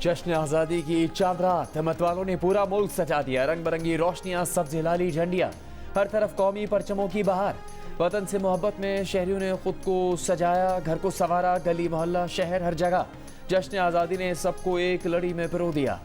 जश्न आज़ादी की चांद रात मतवालों ने पूरा मुल्क सजा दिया। रंग बिरंगी रोशनियां, सब्ज हिलाली झंडियां, हर तरफ कौमी परचमों की बहार। वतन से मोहब्बत में शहरियों ने खुद को सजाया, घर को संवारा, गली मोहल्ला शहर हर जगह। जश्न आज़ादी ने सबको एक लड़ी में पिरो दिया,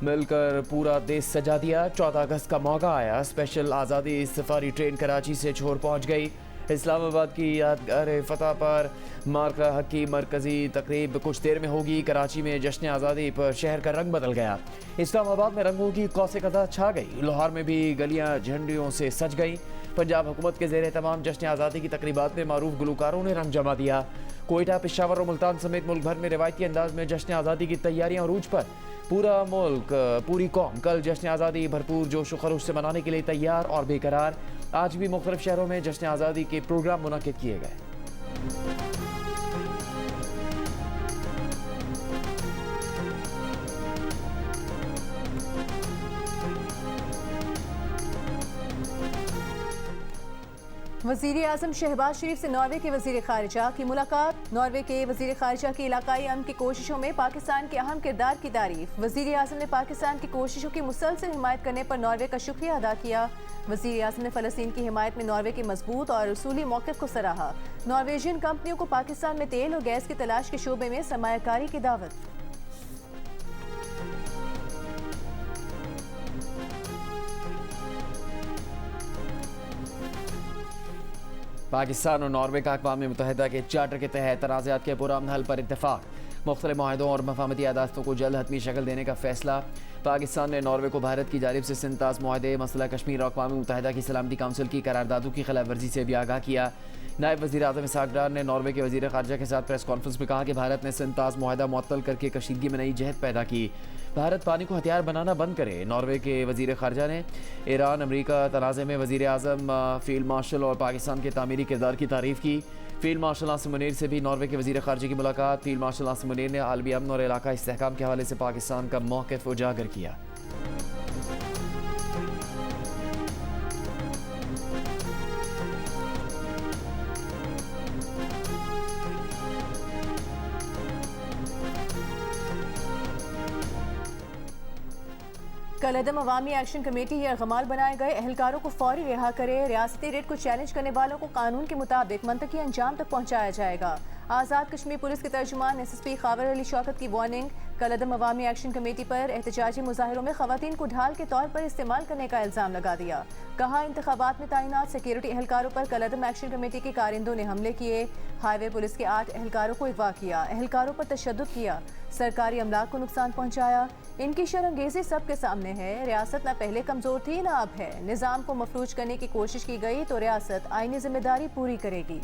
मिलकर पूरा देश सजा दिया। 14 अगस्त का मौका आया, स्पेशल आज़ादी सफारी ट्रेन कराची से छोर पहुंच गई। इस्लामाबाद की यादगार फतह पर मार्का हक की मरकजी तकरीब कुछ देर में होगी। कराची में जश्न आज़ादी पर शहर का रंग बदल गया। इस्लामाबाद में रंगों की कौसे कदा छा गई। लाहौर में भी गलियां झंडियों से सज गईं। पंजाब हुकूमत के ज़ेर तमाम जश्न आज़ादी की तकरीबात में मारूफ गुलकारों ने रंग जमा दिया। कोयटा, पेशावर और मुल्तान समेत मुल्क भर में रिवायती अंदाज में जश्न आज़ादी की तैयारियां अरूज पर। पूरा मुल्क, पूरी कौम कल जश्न आज़ादी भरपूर जोश व खरोश से मनाने के लिए तैयार और बेकरार। आज भी मुख्तलिफ शहरों में जश्न आज़ादी के प्रोग्राम मुनक्किद किए गए। वज़ीर आज़म शहबाज शरीफ से नॉर्वे के वज़ीर ख़ारिजा की मुलाकात। नॉर्वे के वज़ीर ख़ारिजा की इलाकाई अमन की कोशिशों में पाकिस्तान के अहम किरदार की तारीफ। वज़ीर आज़म ने पाकिस्तान की कोशिशों की मुसलसल हिमायत करने पर नॉर्वे का शुक्रिया अदा किया। वज़ीर आज़म ने फ़लस्तीन की हिमायत में नॉर्वे के मजबूत और उसूली मौक़िफ़ को सराहा। नॉर्वेजियन कंपनियों को पाकिस्तान में तेल और गैस की तलाश के शोबे में सरमायाकारी की दावत। पाकिस्तान और नॉर्वे का अक़वाम मुत्तहिदा के चार्टर के तहत तनाज़ात के पुरअमन हल पर इत्तफ़ाक़। मुख्तलिफ माहिदों और मफ़ाहमती अदालतों को जल्द हतमी शक्ल देने का फैसला। पाकिस्तान ने नॉर्वे को भारत की जानिब से सिंताज़ मुआहदे, मसला कश्मीर और अक़वाम मुत्तहिदा की सलामती काउंसिल की करारदादों की खिलाफ वर्जी से भी आगाह किया। नायब वज़ीर आज़म इसहाक़ डार ने नॉर्वे के वज़ीर ख़ारिजा के साथ प्रेस कॉन्फ्रेंस में कहा कि भारत ने सिंताज़ मुआहदा मुअत्तल करके कशीदगी में नई जहद पैदा की। भारत पानी को हथियार बनाना बंद करे। नॉर्वे के वज़ीर ख़ारिजा ने ईरान अमरीका तनाज़े में वज़ीर आज़म, फ़ील्ड मार्शल और पाकिस्तान के तामीरी किरदार की तारीफ़ की। फ़ील्ड मार्शल आसिम मुनीर से भी नॉर्वे के वज़ीर ख़ारिजा की मुलाकात। फ़ील्ड मार्शल आसिम मुनीर ने आलमी अमन और इलाका इस्तेहकाम के हवाले से पाकिस्तान का मौक़िफ़ उजागर किया। कलअदम अवामी एक्शन कमेटी यरगमाल बनाए गए अहलकारों को फौरी रिहा करे। रियासती रेट को चैलेंज करने वालों को कानून के मुताबिक मंतकी अंजाम तक पहुंचाया जाएगा। आज़ाद कश्मीर पुलिस के तर्जुमान SSP खावर अली शौकत की वार्निंग। कलअदम अवामी एक्शन कमेटी पर एहतजाजी मुजाहिरों में खवातीन को ढाल के तौर पर इस्तेमाल करने का इल्ज़ाम लगा दिया। कहा, इंतखाबात में तैनात सिक्योरिटी एहलकारों पर कलअदम एक्शन कमेटी के कारिंदों ने हमले किए। हाईवे पुलिस के 8 एहलकारों को अगवा किया, एहलकारों पर तशद्दुद किया, सरकारी अमलाक को नुकसान पहुँचाया। इनकी शर्मंगेज़ी सबके सामने है। रियासत न पहले कमज़ोर थी न अब है। निज़ाम को मफलूज करने की कोशिश की गई तो रियासत आईनी जिम्मेदारी पूरी करेगी।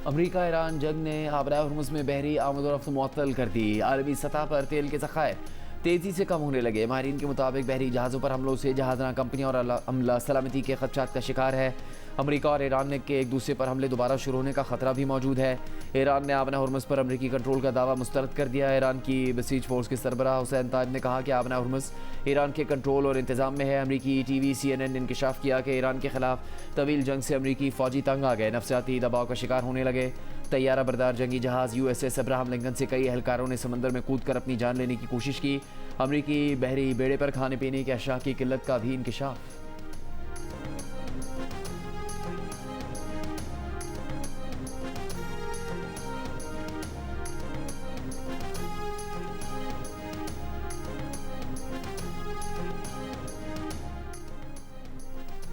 अमरीका ईरान जंग ने आबरा हुर्मुज़ में बहरी आमद और रफ्त मुअत्तल कर दी। आलमी सतह पर तेल के ज़खायर तेज़ी से कम होने लगे। माहिरीन के मुताबिक बहरी जहाज़ों पर हमलों से जहाज़रां कंपनियाँ और अमला सलामती के खदशात का शिकार है। अमरीका और ईरान के एक दूसरे पर हमले दोबारा शुरू होने का खतरा भी मौजूद है। ईरान ने आबना हुर्मुज़ पर अमरीकी कंट्रोल का दावा मुस्तरद कर दिया। ईरान की बसीज फोर्स के सरबराह हुसैन ताज ने कहा कि आबना हुर्मुज़ ईरान के कंट्रोल और इंतज़ाम में है। अमरीकी TV CNN ने इंकशाफ किया कि ईरान के खिलाफ तवील जंग से अमरीकी फ़ौजी तंग आ गए, नफसियाती दबाव का शिकार होने लगे। तैयारा बरदार जंगी जहाज़ USS अब्राहम लिंकन से कई एहलकारों ने समंदर में कूद कर अपनी जान लेने की कोशिश की। अमरीकी बहरी बेड़े पर खाने पीने के अशया की किल्लत का भी इंकशाफ।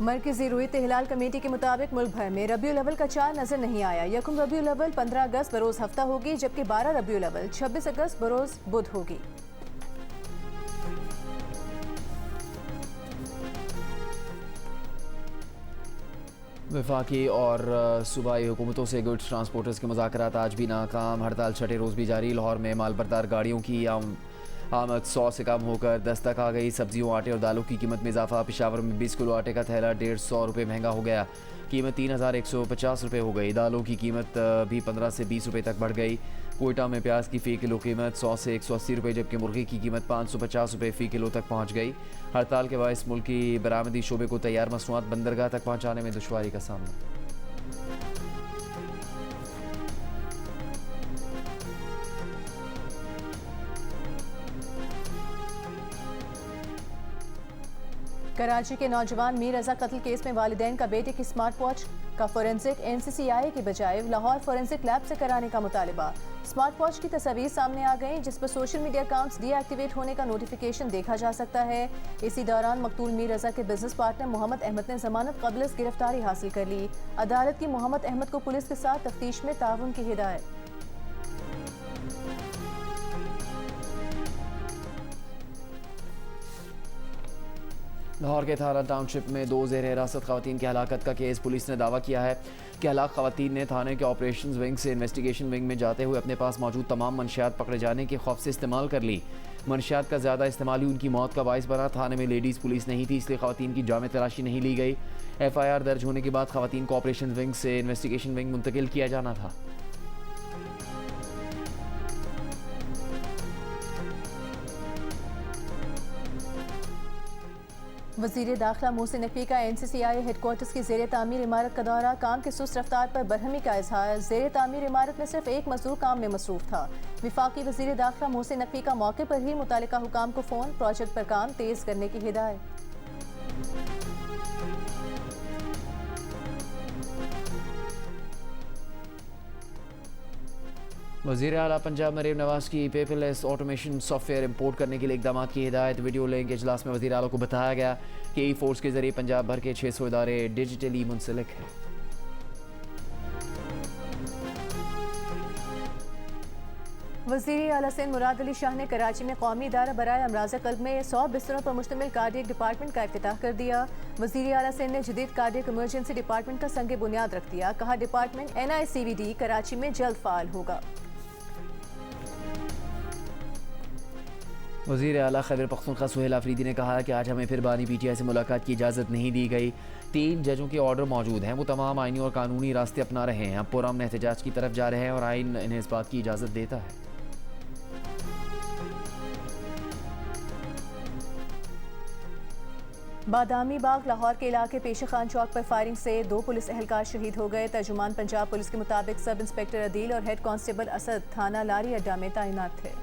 मरकजी रूयत हिलाल कमेटी के मुताबिक मुल्क भर में रबीउल अव्वल का चांद नजर नहीं आया। यकम रबीउल अव्वल 15 अगस्त बरोज़ हफ्ता होगी, जबकि 12 रबीउल अव्वल 26 अगस्त बरोज़ बुध होगी। वफाकी और सूबाई हुकूमतों से गुड्स ट्रांसपोर्टर्स के मुज़ाकरात आज भी नाकाम। हड़ताल छठे रोज़ भी जारी। लाहौर में मालबरदार गाड़ियों की आमद 100 से कम होकर 10 तक आ गई। सब्जियों, आटे और दालों की कीमत में इजाफा। पेशावर में 20 किलो आटे का थैला 150 रुपये महंगा हो गया। कीमत 3150 रुपये हो गई। दालों की कीमत भी 15 से 20 रुपये तक बढ़ गई। कोयटा में प्याज की फ़ी किलो कीमत 100 से 180 रुपये, जबकि मुर्गी की कीमत 550 रुपये फ़ी किलो तक पहुँच गई। हड़ताल के बायस मुल्क की बरामदी शोबे को तैयार मसनूआत बंदरगाह तक पहुँचाने में दुश्वारी का सामना। कराची के नौजवान मीर रजा कत्ल केस में वालिदैन का बेटे की स्मार्ट वॉच का फोरेंसिक NCCI की बजाय लाहौर फोरेंसिक लैब से कराने का मुतालिबा। स्मार्ट वॉच की तस्वीर सामने आ गई, जिस पर सोशल मीडिया अकाउंट्स डीएक्टिवेट होने का नोटिफिकेशन देखा जा सकता है। इसी दौरान मकतूल मीर रजा के बिजनेस पार्टनर मोहम्मद अहमद ने जमानत कबल गिरफ्तारी हासिल कर ली। अदालत की मोहम्मद अहमद को पुलिस के साथ तफ्तीश में ताउन की हिदायत। लाहौर के थाना टाउनशिप में 2 ज़ेर हिरासत खवातीन की हलाकत का केस। पुलिस ने दावा किया है कि हलाक खवातीन ने थाने के ऑपरेशंस विंग से इन्वेस्टिगेशन विंग में जाते हुए अपने पास मौजूद तमाम मंशियात पकड़े जाने के खौफ से इस्तेमाल कर ली। मंशियात का ज़्यादा इस्तेमाल ही उनकी मौत का बायस बना। थाने में लेडीज़ पुलिस नहीं थी, इसलिए खवातीन की जामे तलाशी नहीं ली गई। FIR दर्ज होने के बाद खवातीन को ऑपरेशन विंग से इन्वेस्टिगेशन विंग मुंतकिल किया जाना था। वज़ीर दाखिला मोहसिन नकवी का NCCI हेडक्वार्टर्स की ज़ेर तामीर इमारत का दौरा। काम की सुस्त रफ्तार पर बरहमी का इजहार। ज़ेर तामीर इमारत में सिर्फ एक मजदूर काम में मसरूफ था। विफाकी वज़ीर दाखिला मोहसिन नकवी का मौके पर ही मुतालिका हुकाम को फ़ोन, प्रोजेक्ट पर काम तेज़ करने की हिदायत। वज़ीर आला पंजाब मरीम नवाज की पेपरलेस ऑटोमेशन सॉफ्टवेयर इंपोर्ट करने के लिए इकदाम की हिदायत। वीडियो लिंक इजलास में वज़ीर आला को बताया गया कि ई-फोर्स के जरिए पंजाब भर के 600 इदारे डिजिटली मुंसलिक हैं। वज़ीर आला सिंध मुराद अली शाह ने कराची में कौमी इदारा बराए अमराज़ क़ल्ब में 100 बिस्तरों पर मुश्तमिल कार्डियक डिपार्टमेंट का इफ्तिताह कर दिया। वज़ीर आला सिंध ने जदीद कार्डियक इमरजेंसी डिपार्टमेंट का संग बुनियाद रख दिया। कहा डिपार्टमेंट NICVD कराची में जल्द फ़ाल होगा। वज़ीर आला खैबर पख्तूनख्वा सुहेल आफरीदी ने कहा कि आज हमें फिर बानी PTI से मुलाकात की इजाज़त नहीं दी गई। 3 जजों के ऑर्डर मौजूद हैं, वो तमाम आइनी और कानूनी रास्ते अपना रहे हैं। अब पुरअमन एहतजाज की तरफ जा रहे हैं और आइन इन्हें इस बात की इजाज़त देता है। बादामी बाग लाहौर के इलाके पेशे खान चौक पर फायरिंग से 2 पुलिस एहलकार शहीद हो गए। तर्जुमान पंजाब पुलिस के मुताबिक सब इंस्पेक्टर अदील और हेड कांस्टेबल असद थाना लारी अड्डा में तैनात थे।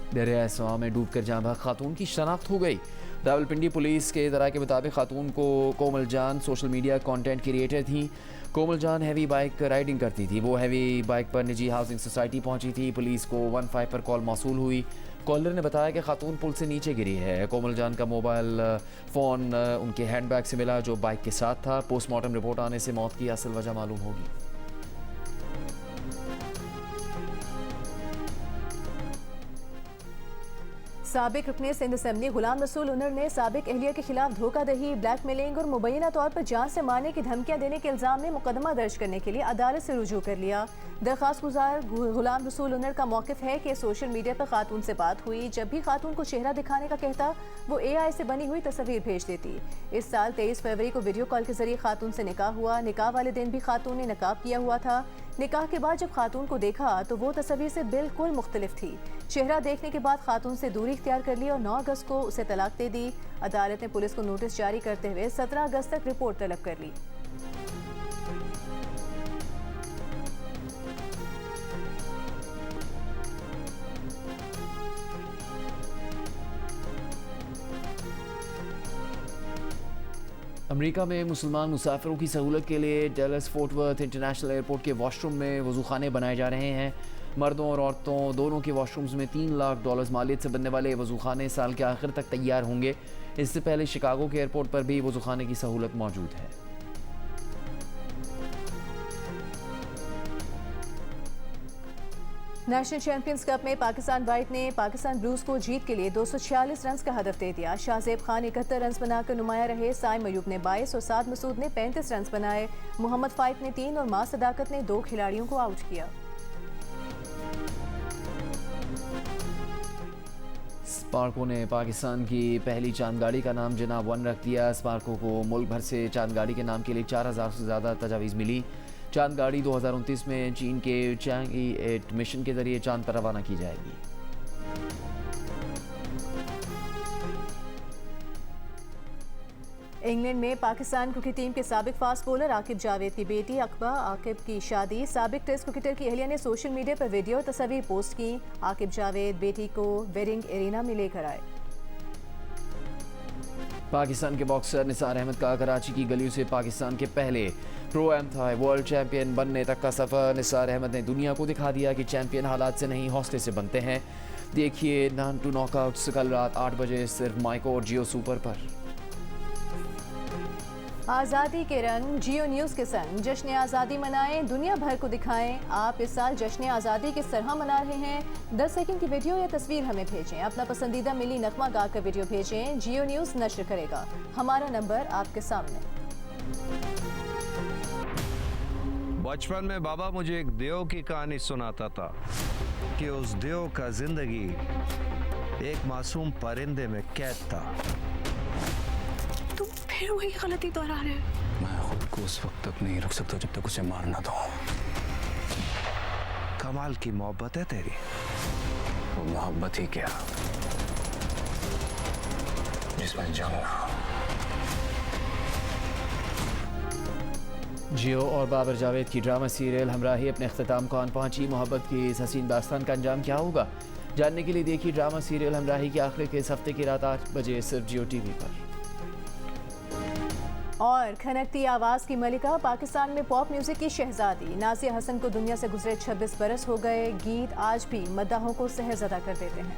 दरिया इस्वां में डूबकर जाँ बहक खातून की शनाख्त हो गई। रावलपिंडी पुलिस के ज़राए के मुताबिक खातून को कोमल जान सोशल मीडिया कंटेंट क्रिएटर थी। कोमल जान हैवी बाइक राइडिंग करती थी। वो हैवी बाइक पर निजी हाउसिंग सोसाइटी पहुंची थी। पुलिस को 15 पर कॉल मौसूल हुई। कॉलर ने बताया कि खातून पुल से नीचे गिरी है। कोमल जान का मोबाइल फ़ोन उनके हैंडबैग से मिला जो बाइक के साथ था। पोस्टमार्टम रिपोर्ट आने से मौत की असल वजह मालूम होगी। साबिक रुकने सिंध असेंबली गुलाम रसूल उनर ने साबिक एहलिया के खिलाफ धोखाधही, ब्लैकमेलिंग और मुबैना तौर पर जान से मारने की धमकियां देने के इल्जाम में मुकदमा दर्ज करने के लिए अदालत से रुजू कर लिया। दरख्वास्त गुजार गुलाम रसूल उनर का मौक़िफ़ है कि सोशल मीडिया पर खातून से बात हुई। जब भी खातून को चेहरा दिखाने का कहता, वो AI से बनी हुई तस्वीर भेज देती। इस साल 23 फरवरी को वीडियो कॉल के जरिए खातून से निकाह हुआ। निकाह वाले दिन भी खातून ने नकाब किया हुआ था। निकाह के बाद जब खातून को देखा तो वो तस्वीर से बिल्कुल मुख्तलिफ थी। चेहरा देखने के बाद खातून से दूरी इख्तियार कर ली और 9 अगस्त को उसे तलाक दे दी। अदालत ने पुलिस को नोटिस जारी करते हुए 17 अगस्त तक रिपोर्ट तलब कर ली। अमेरिका में मुसलमान मुसाफिरों की सहूलत के लिए Dallas fort worth international airport के वॉशरूम में वज़ूखाने बनाए जा रहे हैं। मर्दों और औरतों दोनों के वॉशरूम्स में $3 लाख मालियत से बनने वाले वज़ूखाने साल के आखिर तक तैयार होंगे। इससे पहले शिकागो के एयरपोर्ट पर भी वज़ूखाने की सहूलत मौजूद है। नेशनल चैंपियंस कप में पाकिस्तान वाइट ने पाकिस्तान ब्लूज को जीत के लिए 246 रन का हदफ दे दिया। शाहजेब खान 71 रन बनाकर नुमाया रहे। साइम अयूब ने 22 और साद मसूद ने 35 रन बनाए। मोहम्मद फाइक ने 3 और मां सदाकत ने 2 खिलाड़ियों को आउट किया। स्पार्को ने पाकिस्तान की पहली चांदगाड़ी का नाम जनाब 1 रख दिया। स्पार्को को मुल्क भर से चांदगाड़ी के नाम के लिए 4000 से ज़्यादा तजावीज़ मिली। चांद गाड़ी 2029 में चीन के चैंग-ई 8 मिशन के जरिए चांद पर रवाना की जाएगी। इंग्लैंड में पाकिस्तान क्रिकेट टीम के साबिक फास्ट बॉलर आकिब जावेद की बेटी अकबा आकिब की शादी। साबिक टेस्ट क्रिकेटर की अहलिया ने सोशल मीडिया पर वीडियो और तस्वीर पोस्ट की। आकिब जावेद बेटी को वेडिंग एरिना में लेकर आए। पाकिस्तान के बॉक्सर निसार अहमद का कराची की गलियों से पाकिस्तान के पहले प्रो एम था वर्ल्ड चैंपियन बनने तक का सफ़र। निसार अहमद ने दुनिया को दिखा दिया कि चैंपियन हालात से नहीं हौसले से बनते हैं। देखिए नॉन टू नॉकआउट्स कल रात 8 बजे सिर्फ माइको और जियो सुपर पर। आज़ादी के रंग जियो न्यूज़ के संग जश्न आज़ादी मनाएं, दुनिया भर को दिखाएं। आप इस साल जश्न आज़ादी किस तरह मना रहे हैं? 10 सेकंड की वीडियो या तस्वीर हमें भेजें। अपना पसंदीदा मिली नगमा गाकर वीडियो भेजें। जियो न्यूज़ नश्र करेगा। हमारा नंबर आपके सामने। बचपन में बाबा मुझे एक देव की कहानी सुनाता था कि उस देव का जिंदगी एक मासूम परिंदे में कैद था। तुम फिर वही गलती दोहरा रहे हो। मैं खुद को उस वक्त तक नहीं रुक सकता जब तक उसे मार ना दूं। कमाल की मोहब्बत है तेरी। वो मोहब्बत ही क्या जिसमें जंग ना हो। जियो और बाबर जावेद की ड्रामा सीरियल हमराही अपने अख्ताम को आन पहुंची। मोहब्बत की इस हसीन दास्तान का अंजाम क्या होगा, जानने के लिए देखिए ड्रामा सीरियल हमराही के आखिर के इस हफ्ते की रात 8 बजे सिर्फ जियो टीवी पर। और खनकती आवाज़ की मलिका, पाकिस्तान में पॉप म्यूजिक की शहजादी नाज़िया हसन को दुनिया से गुजरे 26 बरस हो गए। गीत आज भी मद्दाहों को सहरज़दा कर देते हैं।